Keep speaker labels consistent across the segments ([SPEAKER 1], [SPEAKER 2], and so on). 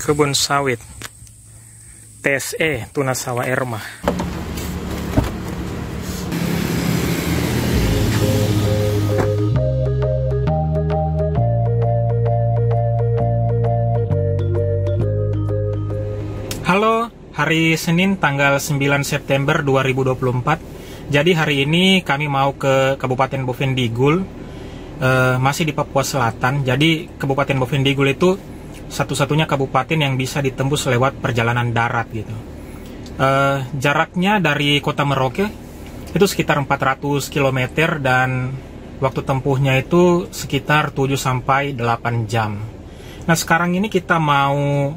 [SPEAKER 1] Kebun sawit TSE Tunas Sawah Erma. Halo, hari Senin tanggal 9 September 2024. Jadi hari ini kami mau ke Kabupaten Bovendigul, masih di Papua Selatan. Jadi Kabupaten Bovendigul itu satu-satunya kabupaten yang bisa ditembus lewat perjalanan darat gitu. Jaraknya dari kota Merauke itu sekitar 400 km dan waktu tempuhnya itu sekitar 7 sampai 8 jam. Nah, sekarang ini kita mau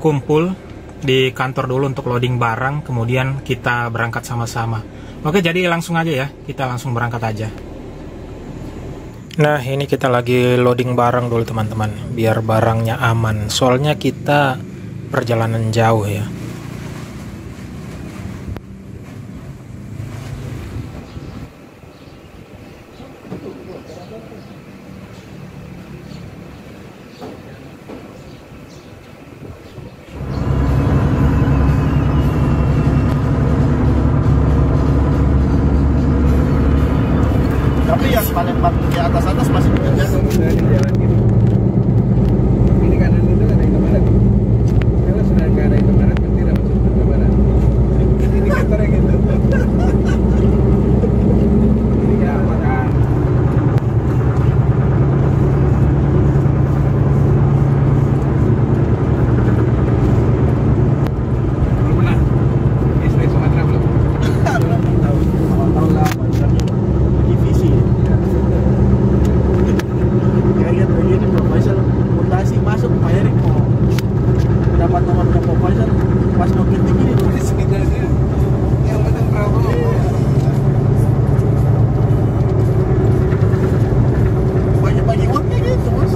[SPEAKER 1] kumpul di kantor dulu untuk loading barang, kemudian kita berangkat sama-sama. Oke, jadi langsung aja ya, kita langsung berangkat aja. Nah, ini kita lagi loading barang dulu teman-teman, biar barangnya aman. Soalnya kita perjalanan jauh ya.
[SPEAKER 2] Tapi yang paling di atas masih bekerja dari jalan gitu. Ini kanan itu ada yang ke barat. Kalau sudah nggak ada yang ke barat, kan tidak masuk ke barat. Ini kantornya gitu. Ini ya makan. Belum pernah. Istri Sumatera belum. Belum tahu. Tahu lah. Divisi. Ini proposal mutasi masuk Pak Erik mau dapat nomor proposal pas mau ketik ini sekitarnya yang penting Prabowo bagi-bagi uangnya gitu bos.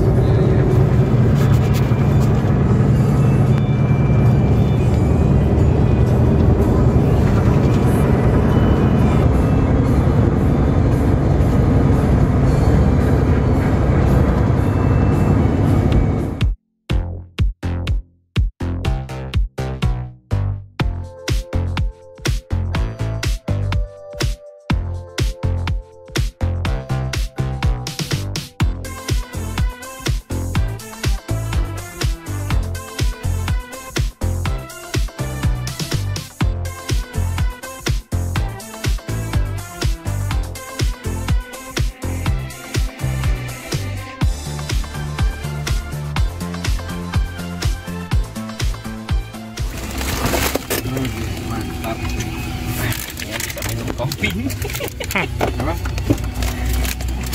[SPEAKER 2] Mantap. Akhirnya bisa minum kopi. Apa?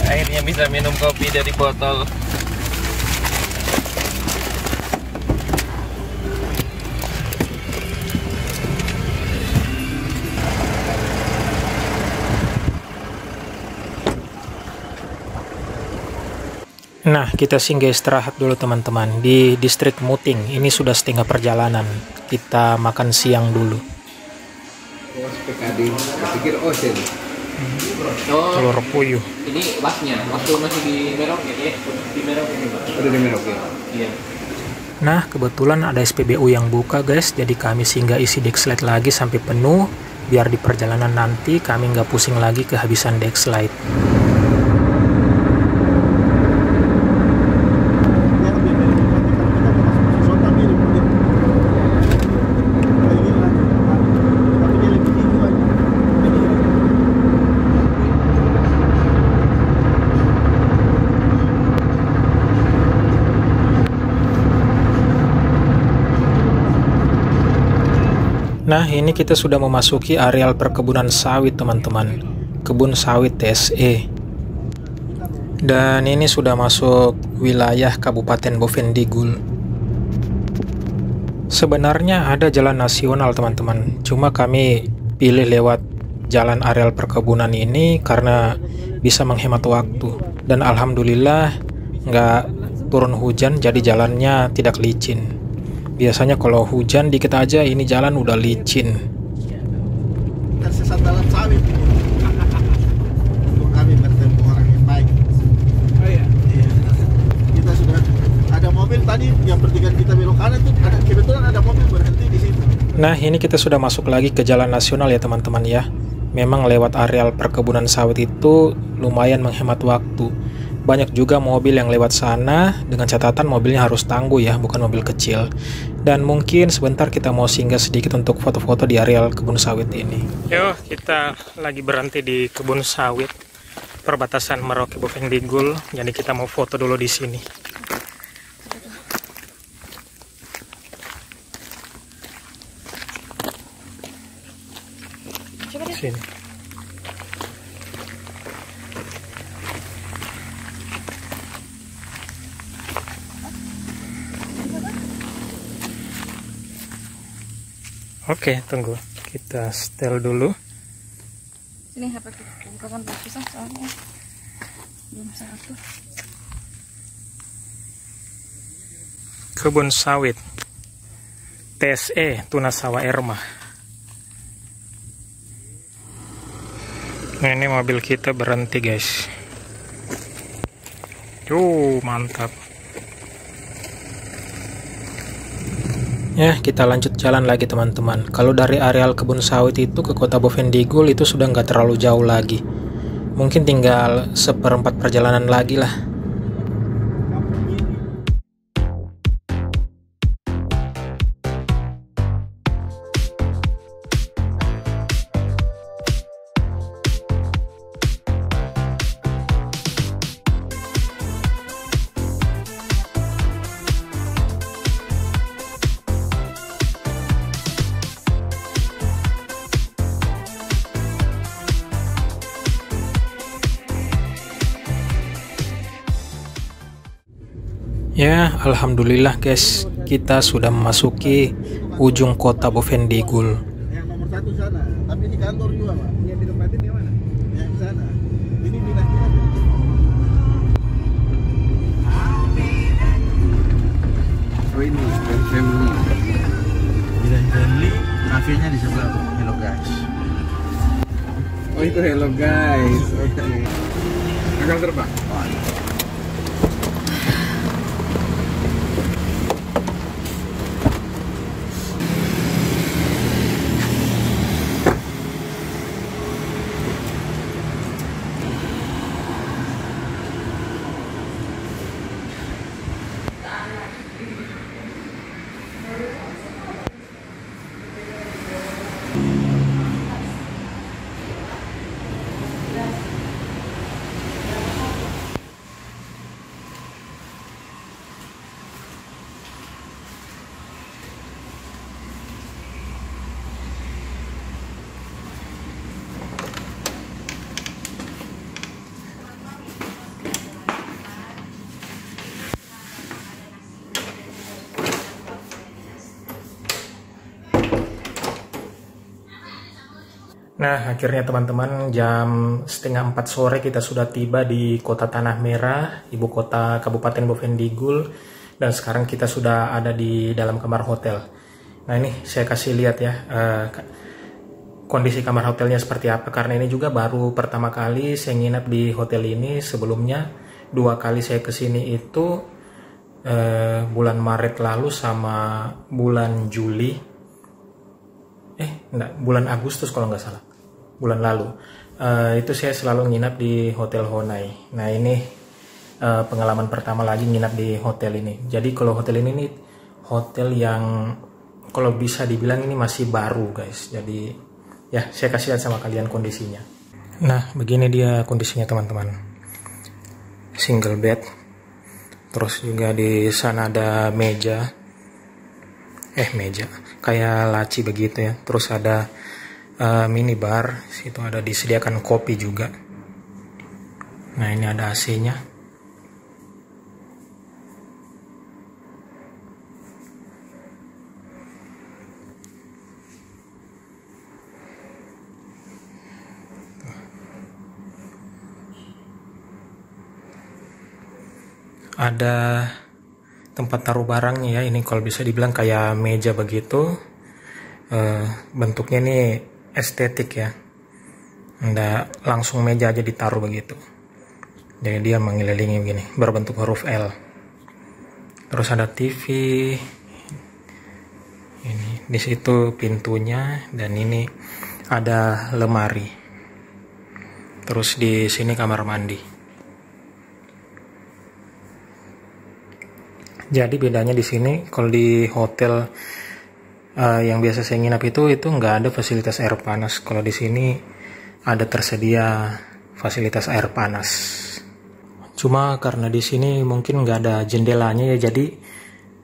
[SPEAKER 2] Akhirnya bisa minum kopi dari botol.
[SPEAKER 1] Nah, kita singgah istirahat dulu teman-teman di distrik Muting. Ini sudah setengah perjalanan. Kita makan siang dulu.
[SPEAKER 2] PKD, pikir Osen.
[SPEAKER 1] Telur puyuh.
[SPEAKER 3] Ini wasnya, waktu masih di Merauke ya? Di Merauke ini Pak.
[SPEAKER 2] Ada di Merauke.
[SPEAKER 3] Iya.
[SPEAKER 1] Nah, kebetulan ada SPBU yang buka guys. Jadi kami singgah isi Dexlite lagi sampai penuh. Biar di perjalanan nanti kami nggak pusing lagi kehabisan Dexlite. Nah, ini kita sudah memasuki areal perkebunan sawit teman-teman. Kebun sawit TSE. Dan ini sudah masuk wilayah Kabupaten Bovendigul. Sebenarnya ada jalan nasional teman-teman. Cuma kami pilih lewat jalan areal perkebunan ini karena bisa menghemat waktu. Dan alhamdulillah nggak turun hujan jadi jalannya tidak licin. Biasanya kalau hujan dikit aja ini jalan udah licin.
[SPEAKER 2] Tersesat dalam sawit ini. Untuk kami bertemu orang yang baik. Oh iya. Kita sudah ada mobil tadi tadi yang pertigaan kita belok kanan tuh ada kebetulan ada mobil berhenti di situ.
[SPEAKER 1] Nah, ini kita sudah masuk lagi ke jalan nasional ya teman-teman ya. Memang lewat areal perkebunan sawit itu lumayan menghemat waktu. Banyak juga mobil yang lewat sana, dengan catatan mobilnya harus tangguh ya, bukan mobil kecil. Dan mungkin sebentar kita mau singgah sedikit untuk foto-foto di areal kebun sawit ini. Yuk, kita lagi berhenti di kebun sawit perbatasan Merauke Bovendigul. Jadi kita mau foto dulu di sini. Sini. Oke, tunggu. Kita setel dulu.
[SPEAKER 4] Sini HP bukan susah soalnya belum satu.
[SPEAKER 1] Kebun sawit TSE Tunasawa Erma. Nah, ini mobil kita berhenti guys. Mantap. Ya, kita lanjut jalan lagi teman-teman. Kalau dari areal kebun sawit itu ke kota Bovendigul itu sudah nggak terlalu jauh lagi. Mungkin tinggal 1/4 perjalanan lagi lah. Ya, alhamdulillah guys, kita sudah memasuki ujung kota Bovendigul.
[SPEAKER 2] Yang nomor 1 sana, tapi di kantor juga Pak. Yang ditempatin di mana? Yang sana. Ini pindah-pindah. Oh ini, Grand Family. Grand Family, kafenya di sebelah tuh. Hello guys.
[SPEAKER 3] Oh itu hello guys. Oke. Agak terbang.
[SPEAKER 1] Nah, akhirnya teman-teman jam 3:30 sore kita sudah tiba di kota Tanah Merah, ibu kota Kabupaten Bovendigul, dan sekarang kita sudah ada di dalam kamar hotel. Nah, ini saya kasih lihat ya kondisi kamar hotelnya seperti apa, karena ini juga baru pertama kali saya nginap di hotel ini. Sebelumnya 2 kali saya kesini itu bulan Maret lalu sama bulan Juli. Bulan Agustus kalau nggak salah, bulan lalu. Itu saya selalu nginap di Hotel Honai. Nah, ini pengalaman pertama lagi nginap di hotel ini. Jadi kalau hotel ini nih, hotel yang kalau bisa dibilang ini masih baru guys. Jadi ya, saya kasih lihat sama kalian kondisinya. Nah, begini dia kondisinya teman-teman. Single bed. Terus juga di sana ada meja kayak laci begitu ya. Terus ada minibar, situ ada disediakan kopi juga. Nah, ini ada AC-nya. Ada tempat taruh barangnya ya. Ini kalau bisa dibilang kayak meja begitu. Bentuknya ini estetik ya, nggak langsung meja aja ditaruh begitu. Jadi dia mengelilingi begini, berbentuk huruf L. Terus ada TV. Ini di situ pintunya, dan ini ada lemari. Terus di sini kamar mandi. Jadi bedanya di sini, kalau di hotel yang biasa saya nginap itu nggak ada fasilitas air panas. Kalau di sini ada tersedia fasilitas air panas. Cuma karena di sini mungkin nggak ada jendelanya ya, jadi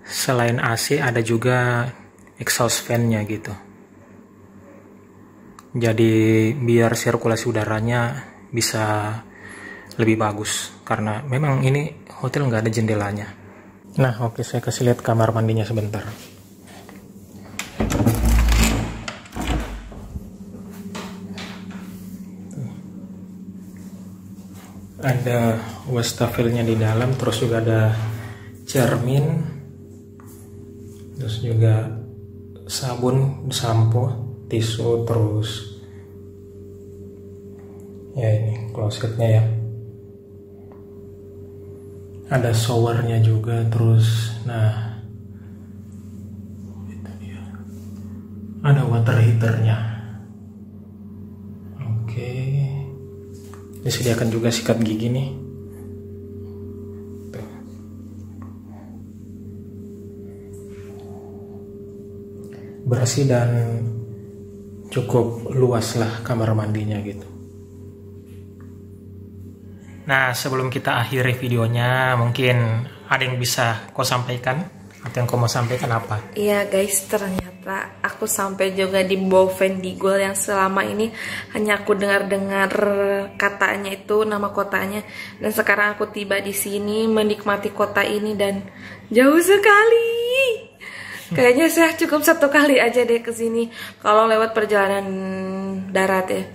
[SPEAKER 1] selain AC ada juga exhaust fan-nya gitu. Jadi biar sirkulasi udaranya bisa lebih bagus, karena memang ini hotel nggak ada jendelanya. Nah oke, saya kasih lihat kamar mandinya sebentar. Ada wastafelnya di dalam, terus juga ada cermin, terus juga sabun, sampo, tisu, terus ya ini klosetnya ya. Ada showernya juga, terus nah itu dia. Ada water heaternya. Oke. Disediakan juga sikat gigi nih. Tuh. Bersih dan cukup luas lah kamar mandinya gitu. Nah, sebelum kita akhiri videonya, mungkin ada yang bisa kau sampaikan? Atau yang kau mau sampaikan apa?
[SPEAKER 4] Iya guys, ternyata aku sampai juga di Bovendigul yang selama ini hanya aku dengar-dengar katanya itu, nama kotanya. Dan sekarang aku tiba di sini menikmati kota ini dan jauh sekali. Kayaknya saya cukup 1 kali aja deh ke sini kalau lewat perjalanan darat ya.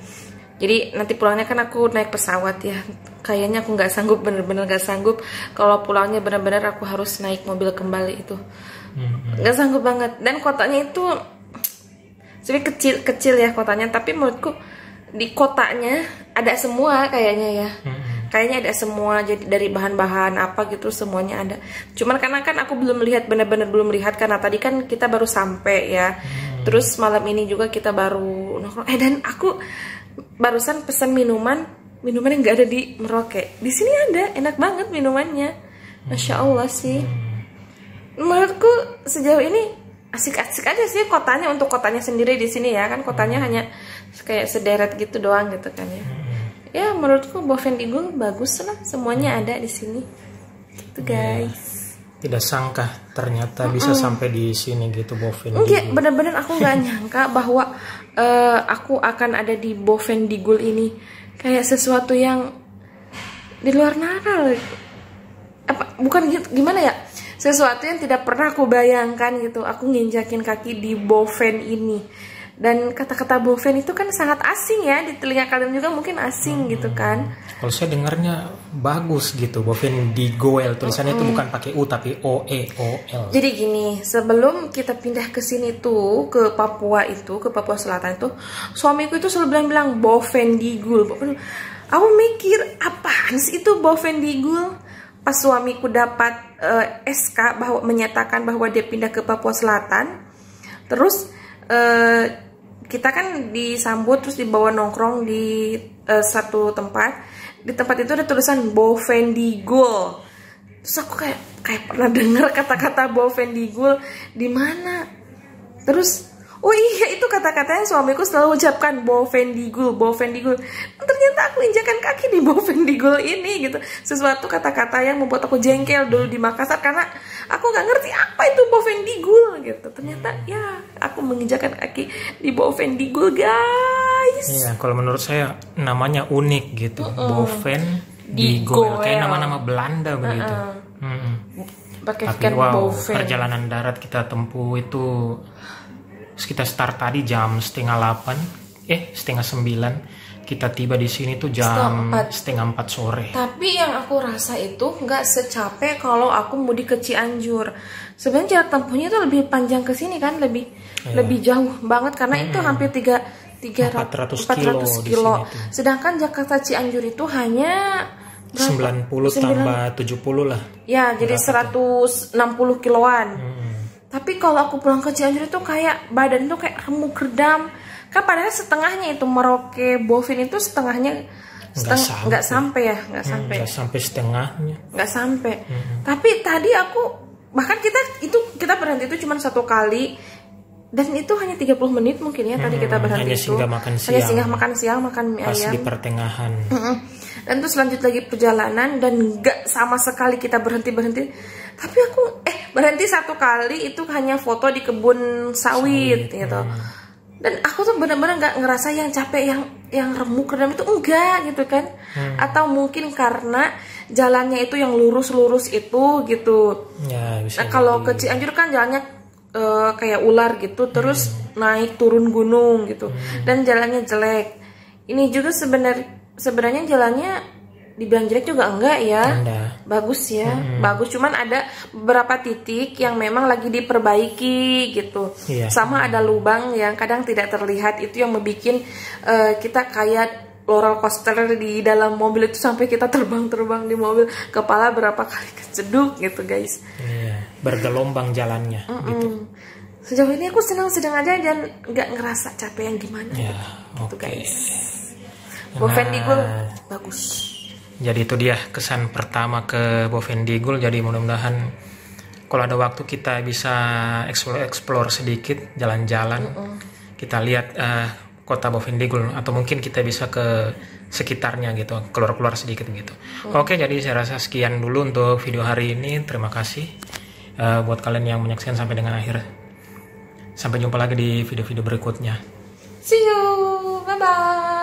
[SPEAKER 4] Jadi nanti pulangnya kan aku naik pesawat ya. Kayaknya aku nggak sanggup, bener-bener nggak sanggup. Kalau pulangnya bener-bener aku harus naik mobil kembali itu. Nggak sanggup banget. Dan kotanya itu sebenarnya kecil ya kotanya. Tapi menurutku di kotanya ada semua kayaknya ya. Kayaknya ada semua, jadi dari bahan-bahan apa gitu semuanya ada. Cuman karena kan aku belum melihat, bener-bener belum melihat karena tadi kan kita baru sampai ya. Terus malam ini juga kita baru nongkrong. Dan aku barusan pesan minuman yang nggak ada di Merauke. Di sini ada, enak banget minumannya. Masya Allah sih. Menurutku sejauh ini asik-asik aja sih kotanya, untuk kotanya sendiri di sini ya kan, kotanya hanya kayak sederet gitu doang gitu kan ya. Ya menurutku Bovendigul bagus lah, semuanya ada di sini. Gitu guys.
[SPEAKER 1] Tidak sangka ternyata bisa sampai di sini gitu Bovendigul.
[SPEAKER 4] Enggak, bener-bener aku nggak nyangka bahwa aku akan ada di Bovendigul ini. Kayak sesuatu yang di luar nalar. Bukan gimana ya? Sesuatu yang tidak pernah aku bayangkan gitu. Aku nginjakin kaki di Boven ini. Dan kata-kata Boven itu kan sangat asing ya, di telinga kalian juga mungkin asing gitu kan.
[SPEAKER 1] Kalau saya dengarnya bagus gitu, Bovendigul, tulisannya itu bukan pakai U tapi O-E-O-L.
[SPEAKER 4] Jadi gini, sebelum kita pindah ke sini tuh, ke Papua Selatan itu, suamiku itu selalu bilang Bovendigul. Aku mikir, apaan sih itu Bovendigul? Pas suamiku dapat SK bahwa menyatakan bahwa dia pindah ke Papua Selatan, terus kita kan disambut terus dibawa nongkrong di satu tempat. Di tempat itu ada tulisan Bovendigul. Terus aku kayak pernah dengar kata-kata Bovendigul di mana. Terus oh iya, itu kata-katanya suamiku selalu ucapkan Bovendigul. Ternyata aku injakan kaki di Bovendigul ini gitu. Sesuatu kata-kata yang membuat aku jengkel dulu di Makassar karena aku nggak ngerti apa itu Bovendigul gitu. Ternyata ya aku menginjakan kaki di Bovendigul guys.
[SPEAKER 1] Iya, kalau menurut saya namanya unik gitu. Bovendigul, kayak nama-nama Belanda begitu. Tapi wow, perjalanan darat kita tempuh itu kita start tadi jam 7:30, 8:30. Kita tiba di sini tuh jam 3:30 sore.
[SPEAKER 4] Tapi yang aku rasa itu nggak secapek kalau aku mudik ke Cianjur. Sebenarnya jarak tempuhnya itu lebih panjang ke sini kan, lebih jauh banget karena itu hampir 400 kilo. Sedangkan Jakarta Cianjur itu hanya
[SPEAKER 1] 90 tambah 70 lah.
[SPEAKER 4] Ya, jadi 160 kiloan. Tapi kalau aku pulang ke Cianjur itu kayak badan tuh kayak remuk redam. Kan padahal setengahnya itu Merauke Bovin itu setengahnya nggak sampai setengahnya. Nggak sampai. Tapi tadi aku bahkan kita berhenti itu cuma 1 kali dan itu hanya 30 menit mungkin ya tadi kita berhenti itu. Hanya singgah makan siang, makan mie
[SPEAKER 1] ayam. Pas
[SPEAKER 4] ayam.
[SPEAKER 1] di pertengahan.
[SPEAKER 4] Dan terus lanjut lagi perjalanan dan nggak sama sekali kita berhenti. Tapi aku berhenti 1 kali itu hanya foto di kebun sawit gitu. Dan aku tuh benar-benar nggak ngerasa yang capek, yang remuk redam itu enggak gitu kan. Atau mungkin karena jalannya itu yang lurus-lurus itu gitu.
[SPEAKER 1] Ya, bisa
[SPEAKER 4] kalau ke Cianjur kan jalannya kayak ular gitu, terus naik turun gunung gitu. Dan jalannya jelek. Ini juga sebenarnya jalannya dibilang jelek juga enggak ya. Bagus ya. Bagus, cuman ada beberapa titik yang memang lagi diperbaiki gitu. Sama ada lubang yang kadang tidak terlihat, itu yang membuat kita kayak roller coaster di dalam mobil itu sampai kita terbang di mobil, kepala berapa kali keceduk gitu guys.
[SPEAKER 1] Bergelombang jalannya gitu.
[SPEAKER 4] Sejauh ini aku sedang aja dan nggak ngerasa capek yang gimana gitu guys. Bovendigul bagus.
[SPEAKER 1] Jadi itu dia kesan pertama ke Bovendigul. Jadi mudah-mudahan kalau ada waktu kita bisa explore sedikit, jalan-jalan. Kita lihat kota Bovendigul, atau mungkin kita bisa ke sekitarnya gitu, keluar-keluar sedikit gitu. Oke, jadi saya rasa sekian dulu untuk video hari ini. Terima kasih buat kalian yang menyaksikan sampai dengan akhir. Sampai jumpa lagi di video-video berikutnya.
[SPEAKER 4] See you, bye-bye.